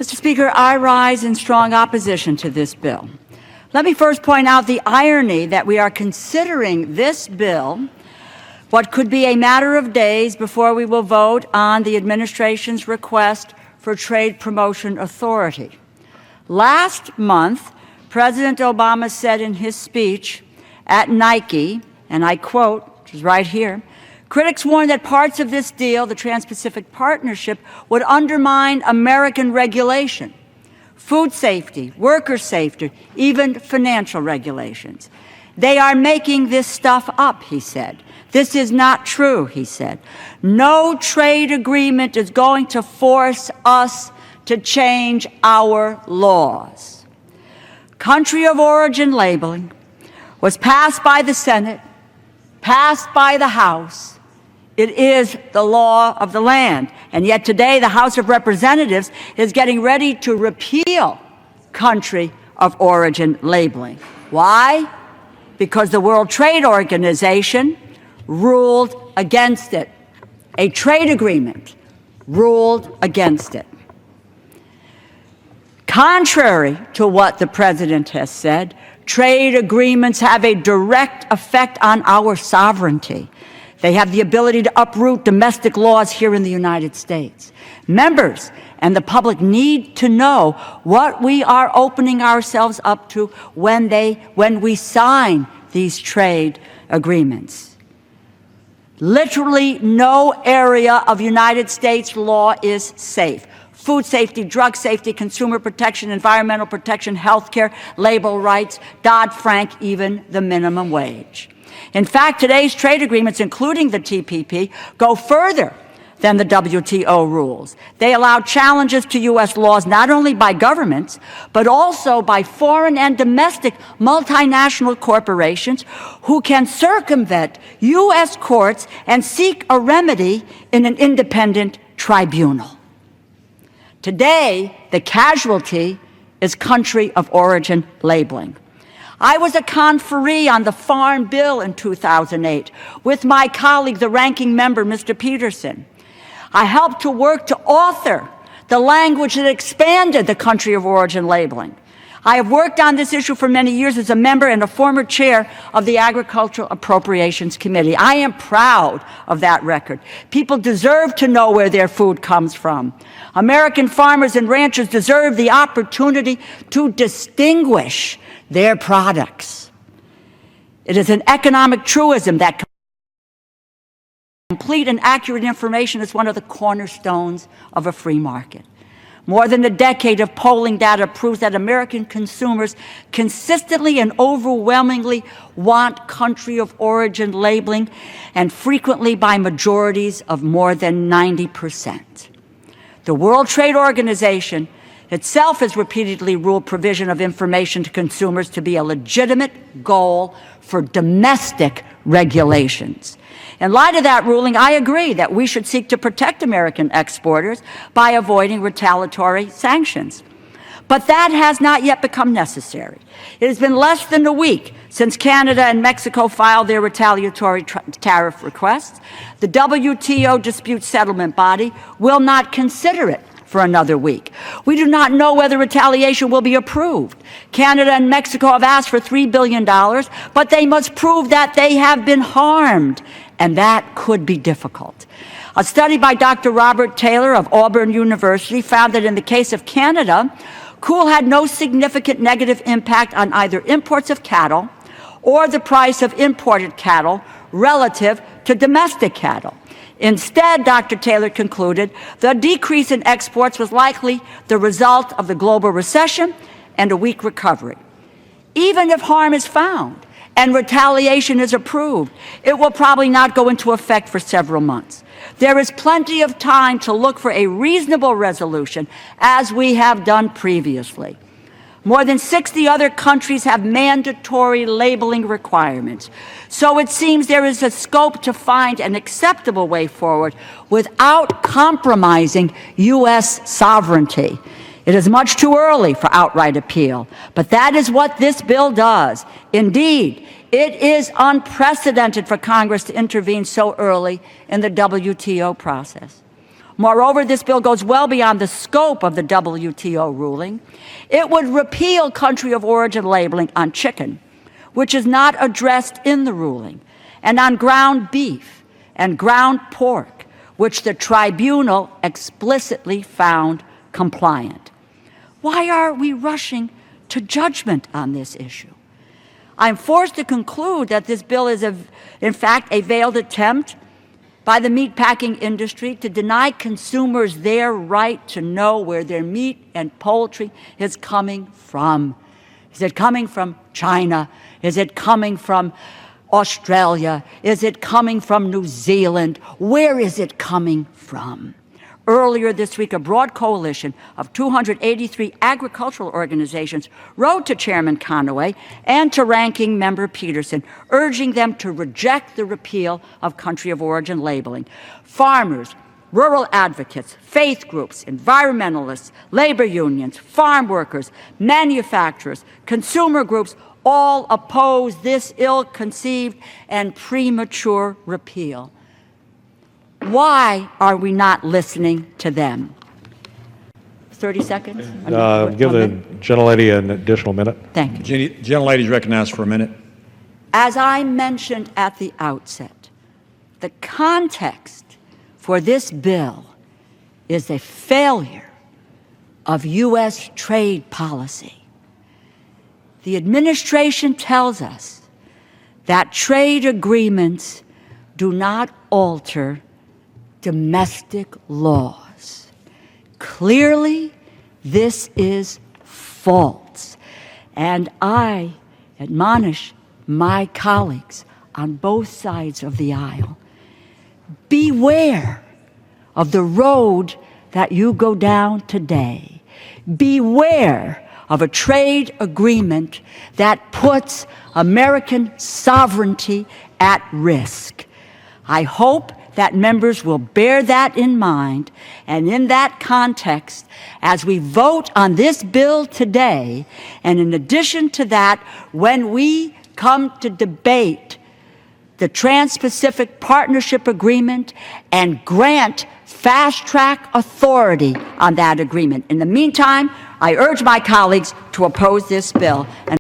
Mr. Speaker, I rise in strong opposition to this bill. Let me first point out the irony that we are considering this bill what could be a matter of days before we will vote on the administration's request for trade promotion authority. Last month, President Obama said in his speech at Nike, and I quote, which is right here, critics warn that parts of this deal, the Trans-Pacific Partnership, would undermine American regulation, food safety, worker safety, even financial regulations. They are making this stuff up, he said. This is not true, he said. No trade agreement is going to force us to change our laws. Country of origin labeling was passed by the Senate, passed by the House. It is the law of the land. And yet today the House of Representatives is getting ready to repeal country of origin labeling. Why? Because the World Trade Organization ruled against it. A trade agreement ruled against it. Contrary to what the President has said, trade agreements have a direct effect on our sovereignty. They have the ability to uproot domestic laws here in the United States. Members and the public need to know what we are opening ourselves up to when we sign these trade agreements. Literally no area of United States law is safe. Food safety, drug safety, consumer protection, environmental protection, health care, labor rights, Dodd-Frank, even the minimum wage. In fact, today's trade agreements, including the TPP, go further than the WTO rules. They allow challenges to U.S. laws not only by governments, but also by foreign and domestic multinational corporations who can circumvent U.S. courts and seek a remedy in an independent tribunal. Today, the casualty is country of origin labeling. I was a conferee on the Farm Bill in 2008 with my colleague, the ranking member, Mr. Peterson. I helped to work to author the language that expanded the country of origin labeling. I have worked on this issue for many years as a member and a former chair of the Agricultural Appropriations Committee. I am proud of that record. People deserve to know where their food comes from. American farmers and ranchers deserve the opportunity to distinguish their products. It is an economic truism that complete and accurate information is one of the cornerstones of a free market. More than a decade of polling data proves that American consumers consistently and overwhelmingly want country of origin labeling, and frequently by majorities of more than 90%. The World Trade Organization itself has repeatedly ruled provision of information to consumers to be a legitimate goal for domestic regulations. In light of that ruling, I agree that we should seek to protect American exporters by avoiding retaliatory sanctions. But that has not yet become necessary. It has been less than a week since Canada and Mexico filed their retaliatory tariff requests. The WTO dispute settlement body will not consider it for another week. We do not know whether retaliation will be approved. Canada and Mexico have asked for $3 billion, but they must prove that they have been harmed, and that could be difficult. A study by Dr. Robert Taylor of Auburn University found that in the case of Canada, cool had no significant negative impact on either imports of cattle or the price of imported cattle relative to domestic cattle. Instead, Dr. Taylor concluded, the decrease in exports was likely the result of the global recession and a weak recovery. Even if harm is found and retaliation is approved, it will probably not go into effect for several months. There is plenty of time to look for a reasonable resolution, as we have done previously. More than 60 other countries have mandatory labeling requirements. So it seems there is a scope to find an acceptable way forward without compromising U.S. sovereignty. It is much too early for outright appeal, but that is what this bill does. Indeed, it is unprecedented for Congress to intervene so early in the WTO process. Moreover, this bill goes well beyond the scope of the WTO ruling. It would repeal country of origin labeling on chicken, which is not addressed in the ruling, and on ground beef and ground pork, which the tribunal explicitly found compliant. Why are we rushing to judgment on this issue? I'm forced to conclude that this bill is, in fact, a veiled attempt by the meatpacking industry to deny consumers their right to know where their meat and poultry is coming from. Is it coming from China? Is it coming from Australia? Is it coming from New Zealand? Where is it coming from? Earlier this week, a broad coalition of 283 agricultural organizations wrote to Chairman Conaway and to Ranking Member Peterson, urging them to reject the repeal of country of origin labeling. Farmers, rural advocates, faith groups, environmentalists, labor unions, farm workers, manufacturers, consumer groups all oppose this ill-conceived and premature repeal. Why are we not listening to them? 30 seconds? Give the gentlelady an additional minute. Thank you. Gentlelady is recognized for a minute. As I mentioned at the outset, the context for this bill is a failure of U.S. trade policy. The administration tells us that trade agreements do not alter domestic laws. Clearly, this is false. And I admonish my colleagues on both sides of the aisle, beware of the road that you go down today. Beware of a trade agreement that puts American sovereignty at risk. I hope that members will bear that in mind, and in that context, as we vote on this bill today, and in addition to that, when we come to debate the Trans-Pacific Partnership Agreement and grant fast-track authority on that agreement. In the meantime, I urge my colleagues to oppose this bill.